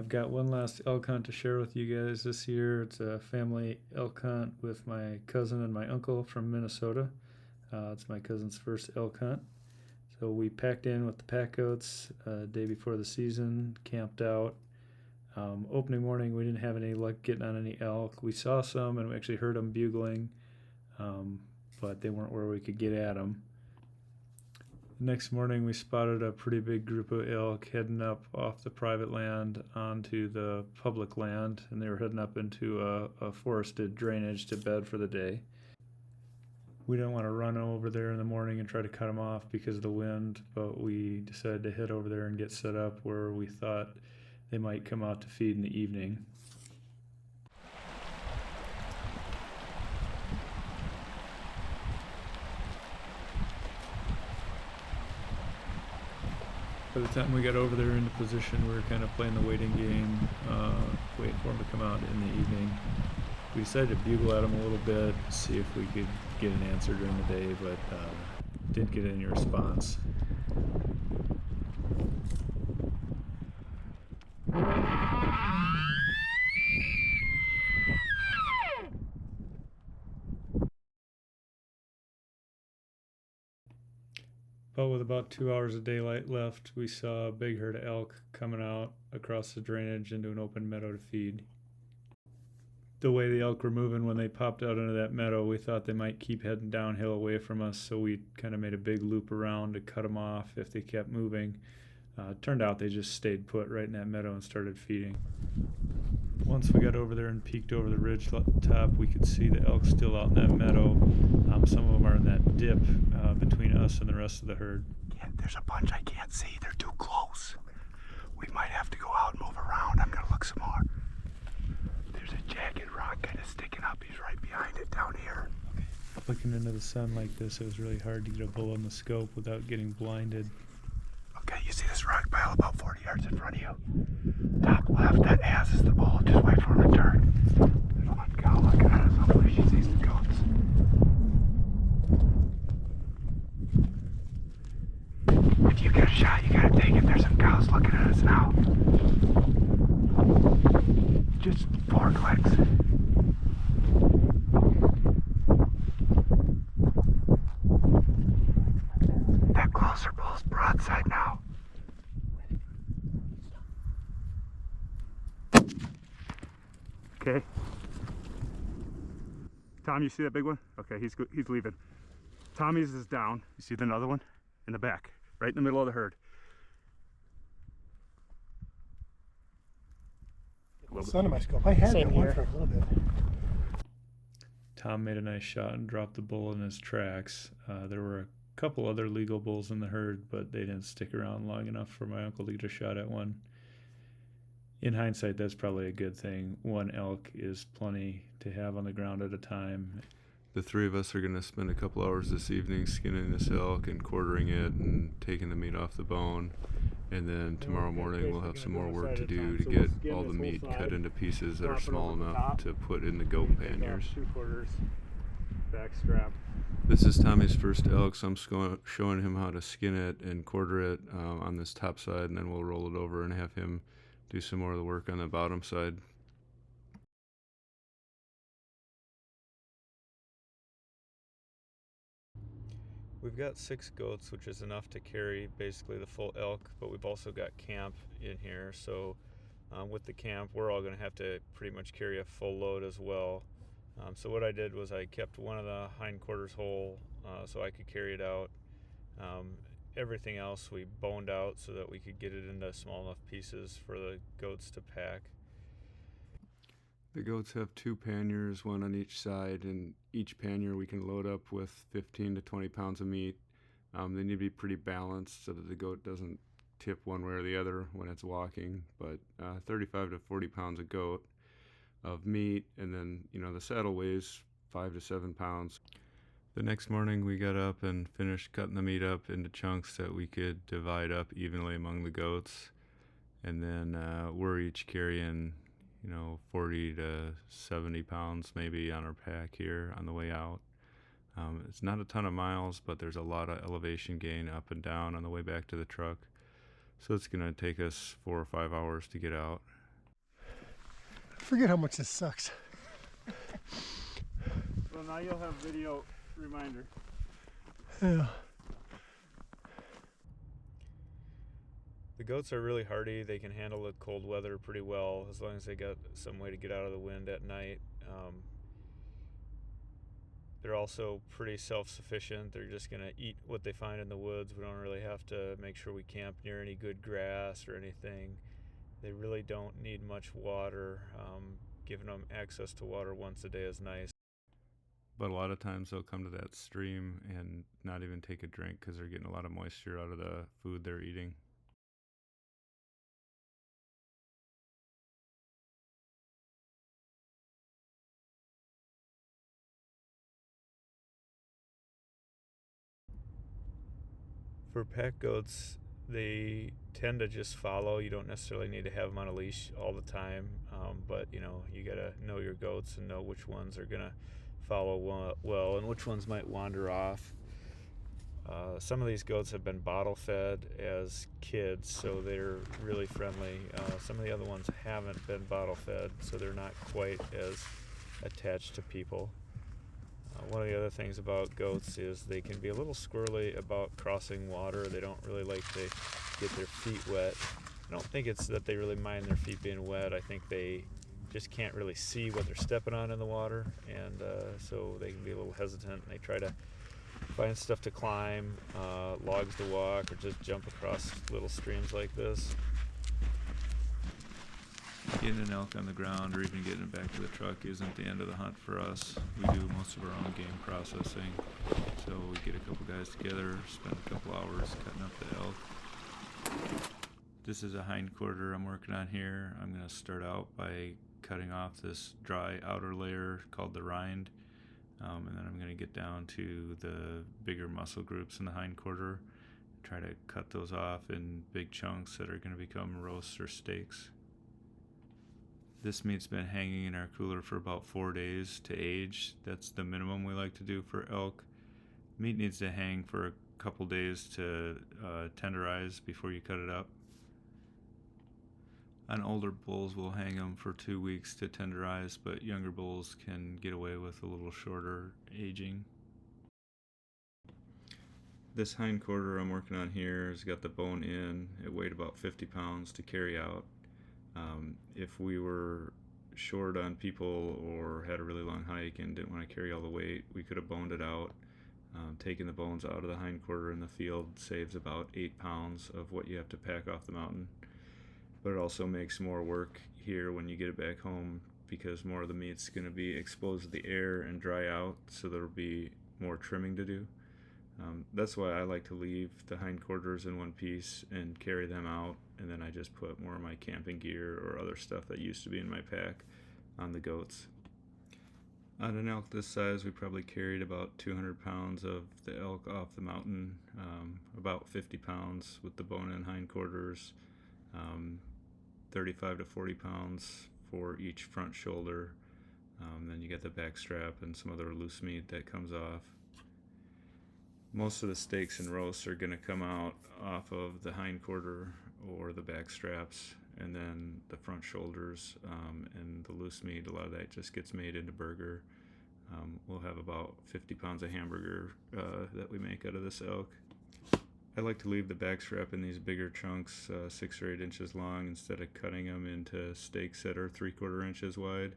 I've got one last elk hunt to share with you guys this year. It's a family elk hunt with my cousin and my uncle from Minnesota. It's my cousin's first elk hunt. So we packed in with the Packgoats day before the season, camped out. Opening morning, we didn't have any luck getting on any elk. We saw some and we actually heard them bugling, but they weren't where we could get at them. Next morning, we spotted a pretty big group of elk heading up off the private land onto the public land, and they were heading up into a forested drainage to bed for the day. We didn't want to run over there in the morning and try to cut them off because of the wind, but we decided to head over there and get set up where we thought they might come out to feed in the evening. By the time we got over there into position, we were kind of playing the waiting game, waiting for them to come out in the evening. We decided to bugle at them a little bit, see if we could get an answer during the day, but didn't get any response. But with about 2 hours of daylight left, we saw a big herd of elk coming out across the drainage into an open meadow to feed. The way the elk were moving when they popped out into that meadow, we thought they might keep heading downhill away from us, so we kind of made a big loop around to cut them off if they kept moving. Turned out they just stayed put right in that meadow and started feeding. Once we got over there and peeked over the ridge top, we could see the elk still out in that meadow. Some of them are in that dip between us and the rest of the herd. There's a bunch I can't see. They're too close. We might have to go out and move around. I'm going to look some more. There's a jagged rock kind of sticking up. He's right behind it down here. Okay. Looking into the sun like this, it was really hard to get a bull on the scope without getting blinded. Okay, you see this rock pile about 40 yards in front of you? Top left, that ass is the bull. Just wait for him to turn. There's one cow looking at us. Hopefully she sees the goats. If you get a shot, you gotta take it. There's some cows looking at us now. Just 4 clicks. That closer bull's broadside now. Okay. Tom, you see that big one? Okay, he's leaving. Tommy's is down. You see another one? In the back, right in the middle of the herd. Sun in my scope. I had that one for a little bit. Tom made a nice shot and dropped the bull in his tracks. There were a couple other legal bulls in the herd, but they didn't stick around long enough for my uncle to get a shot at one. In hindsight, that's probably a good thing. One elk is plenty to have on the ground at a time. The three of us are going to spend a couple hours this evening skinning this elk and quartering it and taking the meat off the bone. And then tomorrow morning we'll have some more work to do to get all the meat cut into pieces that are small enough to put in the goat panniers. Backstrap. This is Tommy's first elk, so I'm showing him how to skin it and quarter it on this top side, and then we'll roll it over and have him do some more of the work on the bottom side. We've got 6 goats, which is enough to carry basically the full elk, but we've also got camp in here, so with the camp we're all going to have to pretty much carry a full load as well. So what I did was I kept one of the hindquarters whole so I could carry it out. Everything else we boned out so that we could get it into small enough pieces for the goats to pack. The goats have 2 panniers, one on each side, and each pannier we can load up with 15 to 20 pounds of meat. They need to be pretty balanced so that the goat doesn't tip one way or the other when it's walking, but 35 to 40 pounds of goat of meat, and then the saddle weighs 5 to 7 pounds. The next morning we got up and finished cutting the meat up into chunks that we could divide up evenly among the goats, and then we're each carrying 40 to 70 pounds maybe on our pack here on the way out. It's not a ton of miles, but there's a lot of elevation gain up and down on the way back to the truck, so it's going to take us 4 or 5 hours to get out. Forget how much this sucks. Well, now you'll have video reminder. Yeah. The goats are really hardy. They can handle the cold weather pretty well as long as they got some way to get out of the wind at night. They're also pretty self-sufficient. They're just going to eat what they find in the woods. We don't really have to make sure we camp near any good grass or anything. They really don't need much water. Giving them access to water once a day is nice. But a lot of times they'll come to that stream and not even take a drink because they're getting a lot of moisture out of the food they're eating. For pack goats, they tend to just follow. You don't necessarily need to have them on a leash all the time, but you gotta know your goats and know which ones are gonna follow well and which ones might wander off. Some of these goats have been bottle fed as kids, so they're really friendly. Some of the other ones haven't been bottle fed, so they're not quite as attached to people. One of the other things about goats is they can be a little squirrely about crossing water. They don't really like to get their feet wet. I don't think it's that they really mind their feet being wet. I think they just can't really see what they're stepping on in the water, and so they can be a little hesitant, and they try to find stuff to climb, logs to walk, or just jump across little streams like this. Getting an elk on the ground or even getting it back to the truck isn't the end of the hunt for us. We do most of our own game processing. So we get a couple guys together, spend a couple hours cutting up the elk. This is a hindquarter I'm working on here. I'm going to start out by cutting off this dry outer layer called the rind. And then I'm going to get down to the bigger muscle groups in the hindquarter. Try to cut those off in big chunks that are going to become roasts or steaks. This meat's been hanging in our cooler for about 4 days to age. That's the minimum we like to do for elk. Meat needs to hang for a couple days to tenderize before you cut it up. On older bulls, we'll hang them for 2 weeks to tenderize, but younger bulls can get away with a little shorter aging. This hindquarter I'm working on here has got the bone in. It weighed about 50 pounds to carry out. If we were short on people or had a really long hike and didn't want to carry all the weight, we could have boned it out. Taking the bones out of the hindquarter in the field saves about 8 pounds of what you have to pack off the mountain. But it also makes more work here when you get it back home because more of the meat's going to be exposed to the air and dry out, so there'll be more trimming to do. That's why I like to leave the hindquarters in one piece and carry them out, and then I just put more of my camping gear or other stuff that used to be in my pack on the goats. On an elk this size, we probably carried about 200 pounds of the elk off the mountain, about 50 pounds with the bone-in hindquarters, 35 to 40 pounds for each front shoulder. Then you get the back strap and some other loose meat that comes off. Most of the steaks and roasts are going to come out off of the hindquarter or the back straps, and then the front shoulders and the loose meat, a lot of that just gets made into burger. We'll have about 50 pounds of hamburger that we make out of this elk. I like to leave the back strap in these bigger chunks, 6 or 8 inches long, instead of cutting them into steaks that are 3/4 inches wide.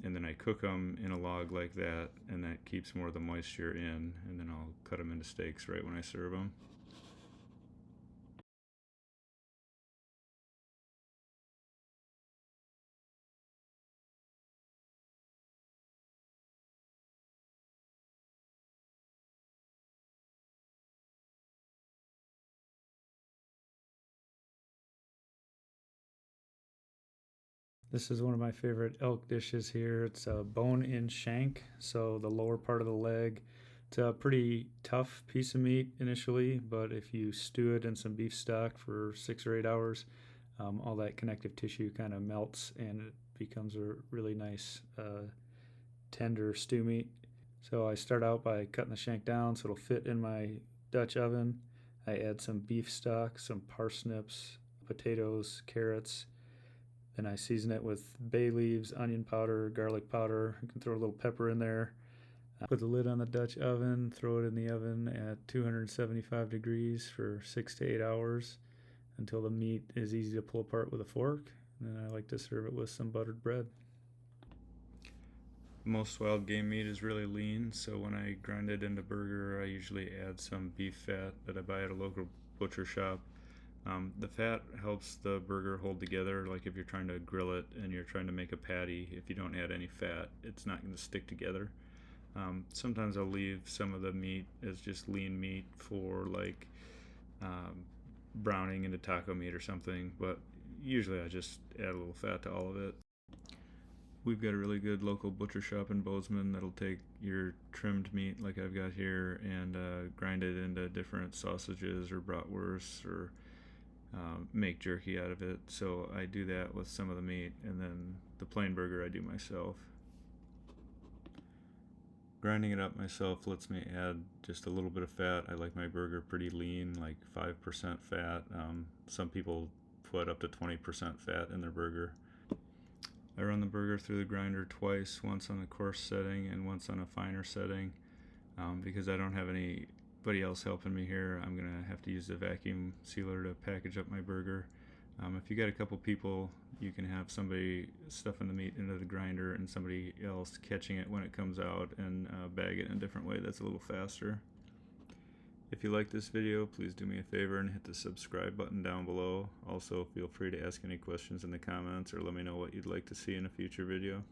And then I cook them in a log like that, and that keeps more of the moisture in, and then I'll cut them into steaks right when I serve them. This is one of my favorite elk dishes here. It's a bone-in shank, so the lower part of the leg. It's a pretty tough piece of meat initially, but if you stew it in some beef stock for 6 or 8 hours, all that connective tissue kind of melts and it becomes a really nice tender stew meat. So I start out by cutting the shank down so it'll fit in my Dutch oven. I add some beef stock, some parsnips, potatoes, carrots. Then I season it with bay leaves, onion powder, garlic powder. You can throw a little pepper in there. Put the lid on the Dutch oven, throw it in the oven at 275 degrees for 6 to 8 hours until the meat is easy to pull apart with a fork. And then I like to serve it with some buttered bread. Most wild game meat is really lean, so when I grind it into burger, I usually add some beef fat that I buy at a local butcher shop. The fat helps the burger hold together. Like if you're trying to grill it and you're trying to make a patty, if you don't add any fat, it's not going to stick together. Sometimes I'll leave some of the meat as just lean meat for like browning into taco meat or something, but usually I just add a little fat to all of it. We've got a really good local butcher shop in Bozeman that'll take your trimmed meat like I've got here and grind it into different sausages or bratwursts or make jerky out of it. So I do that with some of the meat, and then the plain burger I do myself. Grinding it up myself lets me add just a little bit of fat. I like my burger pretty lean, like 5% fat. Some people put up to 20% fat in their burger. I run the burger through the grinder twice, once on the coarse setting and once on a finer setting. Because I don't have anybody else helping me here, I'm going to have to use the vacuum sealer to package up my burger. If you got a couple people, you can have somebody stuffing the meat into the grinder and somebody else catching it when it comes out and bag it in a different way that's a little faster. If you like this video, please do me a favor and hit the subscribe button down below. Also, feel free to ask any questions in the comments or let me know what you'd like to see in a future video.